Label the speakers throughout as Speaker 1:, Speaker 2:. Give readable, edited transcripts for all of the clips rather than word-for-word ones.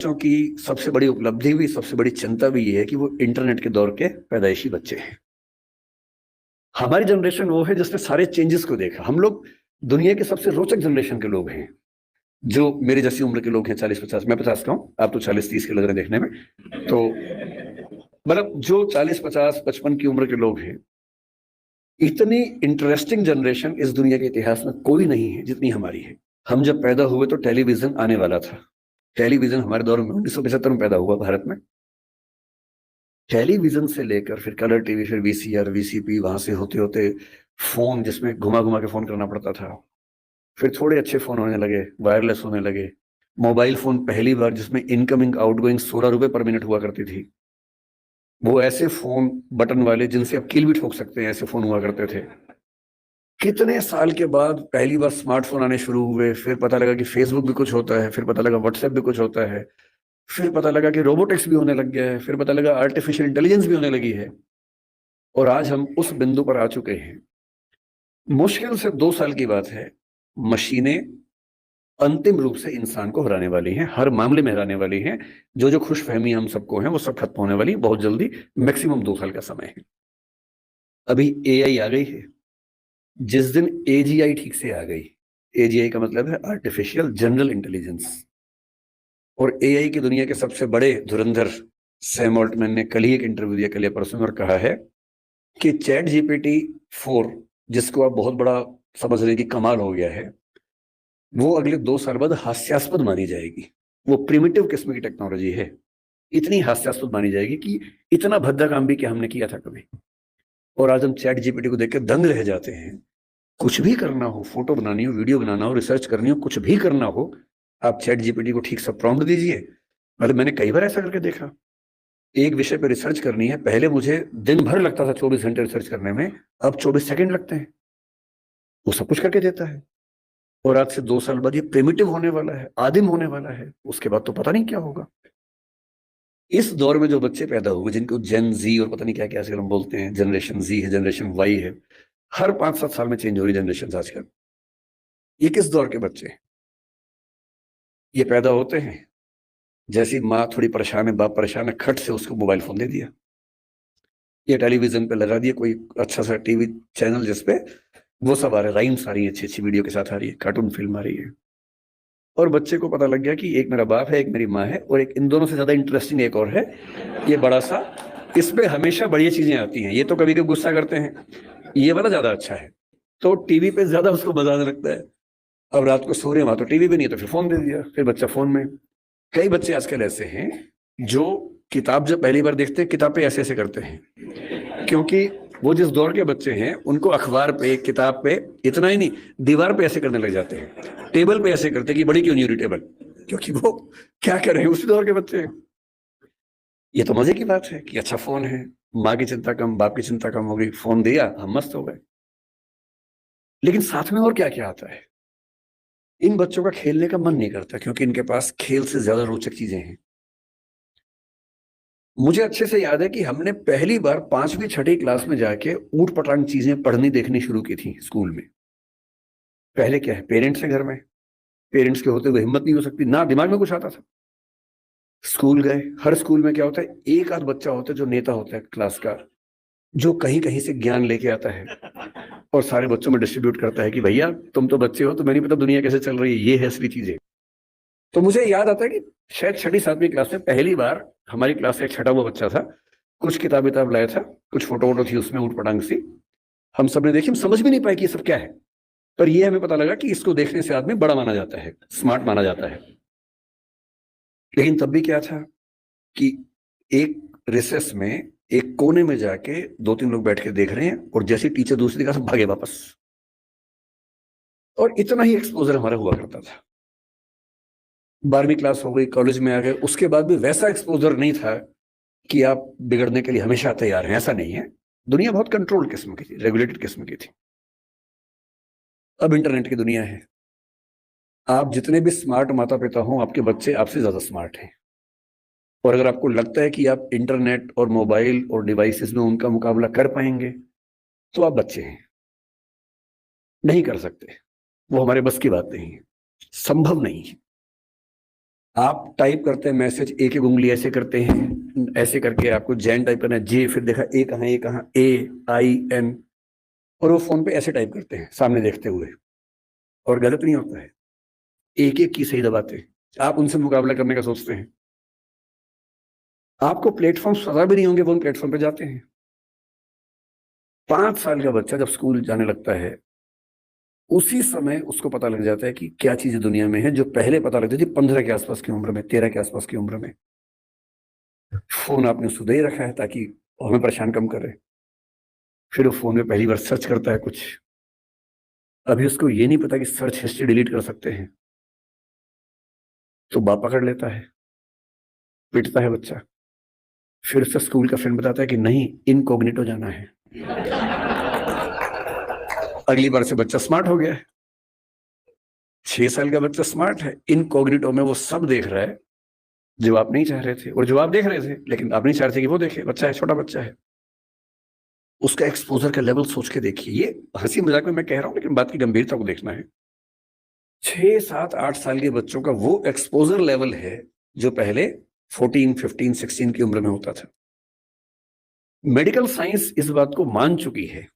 Speaker 1: बच्चों की सबसे बड़ी उपलब्धि भी, सबसे बड़ी चिंता भी ये है कि वो इंटरनेट के दौर के पैदाइशी बच्चे हैं। हमारी जनरेशन वो है जिसने सारे चेंजेस को देखा। हम लोग दुनिया के सबसे रोचक जनरेशन के लोग हैं, जो मेरे जैसी उम्र के लोग हैं, 40-50। मैं 50 का हूँ, आप तो 40-30 के लग रहे हैं देखने में। तो मतलब जो 40-50-55 की उम्र के लोग हैं, इतनी इंटरेस्टिंग जनरेशन इस दुनिया के इतिहास में कोई नहीं है जितनी हमारी है। हम जब पैदा हुए तो टेलीविजन आने वाला था। टेलीविजन हमारे दौर में 1975 में पैदा हुआ भारत में। टेलीविजन से लेकर फिर कलर टीवी, फिर वीसीआर, वीसीपी, वहां से होते होते फोन जिसमें घुमा घुमा के फोन करना पड़ता था। फिर थोड़े अच्छे फोन होने लगे, वायरलेस होने लगे। मोबाइल फोन पहली बार जिसमें इनकमिंग आउटगोइंग 16 रुपए पर मिनट हुआ करती थी। वो ऐसे फोन बटन वाले जिनसे आप कील भी ठोक सकते हैं, ऐसे फोन हुआ करते थे। कितने साल के बाद पहली बार स्मार्टफोन आने शुरू हुए, फिर पता लगा कि फेसबुक भी कुछ होता है, फिर पता लगा व्हाट्सएप भी कुछ होता है, फिर पता लगा कि रोबोटिक्स भी होने लग गया है, फिर पता लगा आर्टिफिशियल इंटेलिजेंस भी होने लगी है। और आज हम उस बिंदु पर आ चुके हैं। मुश्किल से 2 साल की बात है, मशीनें अंतिम रूप से इंसान को हराने वाली हैं, हर मामले में हराने वाली हैं। जो जो खुश फहमी हम सबको हैं वो सब खत्म होने वाली है बहुत जल्दी। मैक्सिमम 2 साल का समय है। अभी एआई आ गई है। जिस दिन एजीआई ठीक से आ गई, एजीआई का मतलब है आर्टिफिशियल जनरल इंटेलिजेंस, और एआई की दुनिया के सबसे बड़े धुरंधर सैम ऑल्टमैन ने कल ही एक इंटरव्यू दिया, कल या परसों में, और कहा है कि चैट GPT-4, जिसको आप बहुत बड़ा समझ रहे हैं कि कमाल हो गया है, वो अगले 2 साल बाद हास्यास्पद मानी जाएगी। वो प्रिमिटिव किस्म की टेक्नोलॉजी है, इतनी हास्यास्पद मानी जाएगी कि इतना भद्दा काम भी क्या हमने किया था कभी। और आज हम चैट जीपीटी को देख के दंग रह जाते हैं। कुछ भी करना हो, फोटो बनानी हो, वीडियो बनाना हो, रिसर्च करनी हो, कुछ भी करना हो, आप चैट जीपीटी को ठीक से प्रॉम्प्ट दीजिए। मतलब मैंने कई बार ऐसा करके देखा। एक विषय पर रिसर्च करनी है, पहले मुझे दिन भर लगता था 24 घंटे रिसर्च करने में, अब 24 सेकंड लगते हैं। वो सब कुछ करके देता है। और आज से 2 साल बाद ये प्रिमिटिव होने वाला है, आदिम होने वाला है। उसके बाद तो पता नहीं क्या होगा। इस दौर में जो बच्चे पैदा हुए, जिनको जेन जी और पता नहीं क्या क्या हम बोलते हैं, जनरेशन जी है, जनरेशन वाई है, हर 5-7 साल में चेंज हो रही जनरेशन आजकल। ये किस दौर के बच्चे हैं? ये पैदा होते हैं जैसी माँ थोड़ी परेशान है, बाप परेशान है, खट से उसको मोबाइल फोन दे दिया, ये टेलीविजन पे लगा दिया कोई अच्छा सा टीवी चैनल जिसपे वो सब आ रहा है, राइम्स आ रही है, अच्छी अच्छी वीडियो के साथ आ रही है, कार्टून फिल्म आ रही है। और बच्चे को पता लग गया कि एक मेरा बाप है, एक मेरी माँ है, और एक इन दोनों से ज्यादा इंटरेस्टिंग एक और है, ये बड़ा सा, इस पे हमेशा बढ़िया चीजें आती हैं। ये तो कभी कभी गुस्सा करते हैं, ये वाला ज्यादा अच्छा है। तो टीवी पे ज्यादा उसको मजा आने लगता है। अब रात को सो रहे वहां तो टीवी भी नहीं है, तो फिर फोन दे दिया, फिर बच्चा फोन में। कई बच्चे आजकल ऐसे हैं जो किताब जब पहली बार देखते हैं, किताब पे ऐसे ऐसे करते हैं, क्योंकि वो जिस दौर के बच्चे हैं उनको अखबार पे, किताब पे, इतना ही नहीं, दीवार पे ऐसे करने लग जाते हैं, टेबल पे ऐसे करते हैं कि बड़ी क्यों नहीं हो रही टेबल, क्योंकि वो क्या कर रहे हैं, उसी दौर के बच्चे हैं। ये तो मजे की बात है कि अच्छा फोन है, माँ की चिंता कम, बाप की चिंता कम हो गई, फोन दिया, हम मस्त हो गए। लेकिन साथ में और क्या क्या आता है? इन बच्चों का खेलने का मन नहीं करता, क्योंकि इनके पास खेल से ज्यादा रोचक चीजें हैं। मुझे अच्छे से याद है कि हमने पहली बार 5वीं 6ठी क्लास में जाके ऊट पटांग चीजें पढ़नी देखनी शुरू की थी स्कूल में। पहले क्या है, पेरेंट्स है घर में, पेरेंट्स के होते हुए हिम्मत नहीं हो सकती, ना दिमाग में कुछ आता था। स्कूल गए, हर स्कूल में क्या होता है, एक आध बच्चा होता है जो नेता होता है क्लास का, जो कहीं कहीं से ज्ञान लेके आता है और सारे बच्चों में डिस्ट्रीब्यूट करता है कि भैया तुम तो बच्चे हो, तुम्हें नहीं पता दुनिया कैसे चल रही है, ये है असली चीजें। तो मुझे याद आता है कि शायद 6ठी 7वीं क्लास में पहली बार हमारी क्लास से एक छठा हुआ बच्चा था, कुछ किताब विताब लाया था, कुछ फोटो वोटो थी उसमें ऊट पटांग सी। हम सब ने देखी, हम समझ भी नहीं पाए कि ये सब क्या है, पर ये हमें पता लगा कि इसको देखने से आदमी बड़ा माना जाता है, स्मार्ट माना जाता है। लेकिन तब भी क्या था कि एक रिसेस में, एक कोने में जाके 2-3 लोग बैठ के देख रहे हैं, और जैसे टीचर दूसरी क्लास भागे वापस। और इतना ही एक्सपोजर हमारा हुआ करता था। 12वीं क्लास हो गई, कॉलेज में आ गए, उसके बाद भी वैसा एक्सपोजर नहीं था कि आप बिगड़ने के लिए हमेशा तैयार हैं, ऐसा नहीं है। दुनिया बहुत कंट्रोल किस्म की थी, रेगुलेटेड किस्म की थी। अब इंटरनेट की दुनिया है। आप जितने भी स्मार्ट माता पिता हो, आपके बच्चे आपसे ज्यादा स्मार्ट हैं। और अगर आपको लगता है कि आप इंटरनेट और मोबाइल और डिवाइसेस में उनका मुकाबला कर पाएंगे, तो आप बच्चे हैं, नहीं कर सकते। वो हमारे बस की बात नहीं है, संभव नहीं है। आप टाइप करते हैं मैसेज, एक एक उंगली ऐसे करते हैं, ऐसे करके आपको जैन टाइप करना है, जे, फिर देखा ए कहाँ, ए कहाँ, AIN, और वो फोन पे ऐसे टाइप करते हैं सामने देखते हुए, और गलत नहीं होता है, एक एक की सही दबाते हैं। आप उनसे मुकाबला करने का सोचते हैं, आपको प्लेटफॉर्म पता भी नहीं होंगे, वो उन प्लेटफॉर्म पे जाते हैं। 5 साल का बच्चा जब स्कूल जाने लगता है, उसी समय उसको पता लग जाता है कि क्या चीजें दुनिया में है जो पहले पता लगती थी 15 के आसपास की उम्र में, 13 के आसपास की उम्र में। फोन आपने उसको दे रखा है ताकि हमें परेशान कम करे। फिर वो फोन में पहली बार सर्च करता है कुछ, अभी उसको ये नहीं पता कि सर्च हिस्ट्री डिलीट कर सकते हैं, तो बाप पकड़ लेता है, पिटता है बच्चा। फिर उसका स्कूल का फ्रेंड बताता है कि नहीं, इनकॉग्निटो जाना है। अगली बार से बच्चा स्मार्ट हो गया है, 6 साल का बच्चा स्मार्ट है, इनकॉग्निटो में वो सब देख रहा है जो आप नहीं चाह रहे थे, और जो आप देख रहे थे लेकिन आप नहीं चाह रहे थे कि वो देखे। बच्चा है, छोटा बच्चा है, उसका एक्सपोजर का लेवल सोच के देखिए। ये हंसी मजाक में मैं कह रहा हूं, लेकिन बात की गंभीरता को देखना है। 6, 7, 8 साल के बच्चों का वो एक्सपोजर लेवल है जो पहले 14, 15, 16 की उम्र में होता था। मेडिकल साइंस इस बात को मान चुकी है।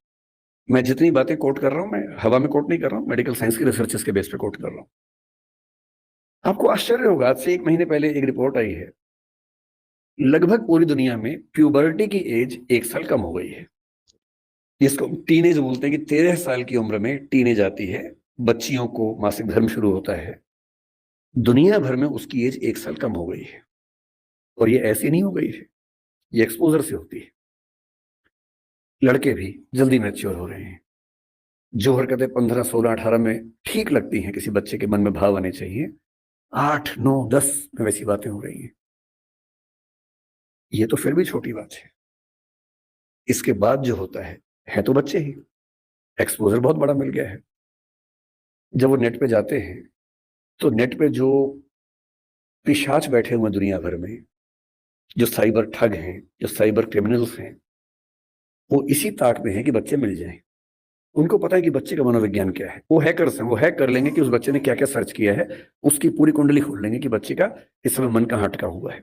Speaker 1: मैं जितनी बातें कोट कर रहा हूं, मैं हवा में कोट नहीं कर रहा हूं, मेडिकल साइंस की रिसर्चेस के बेस पे कोट कर रहा हूं। आपको आश्चर्य होगा, आज से 1 महीने पहले एक रिपोर्ट आई है, लगभग पूरी दुनिया में प्यूबर्टी की एज 1 साल कम हो गई है, जिसको टीनेज बोलते हैं कि 13 साल की उम्र में टीनेज आती है, बच्चियों को मासिक धर्म शुरू होता है। दुनिया भर में उसकी एज 1 साल कम हो गई है, और ये ऐसी नहीं हो गई है, ये एक्सपोजर से होती है। लड़के भी जल्दी मैच्योर हो रहे हैं। जो हरकतें 15, 16, 18 में ठीक लगती हैं, किसी बच्चे के मन में भाव आने चाहिए, 8, 9, 10 में वैसी बातें हो रही हैं। ये तो फिर भी छोटी बात है। इसके बाद जो होता है तो बच्चे ही, एक्सपोजर बहुत बड़ा मिल गया है। जब वो नेट पे जाते हैं, तो नेट पे जो पिशाच बैठे हुए दुनिया भर में, जो साइबर ठग हैं, जो साइबर क्रिमिनल्स हैं, वो इसी ताक में है कि बच्चे मिल जाएं। उनको पता है कि बच्चे का मनोविज्ञान क्या है। वो हैकर्स हैं, वो हैक कर लेंगे कि उस बच्चे ने क्या क्या सर्च किया है, उसकी पूरी कुंडली खोल लेंगे कि बच्चे का इस समय मन कहाँ अटका हुआ है।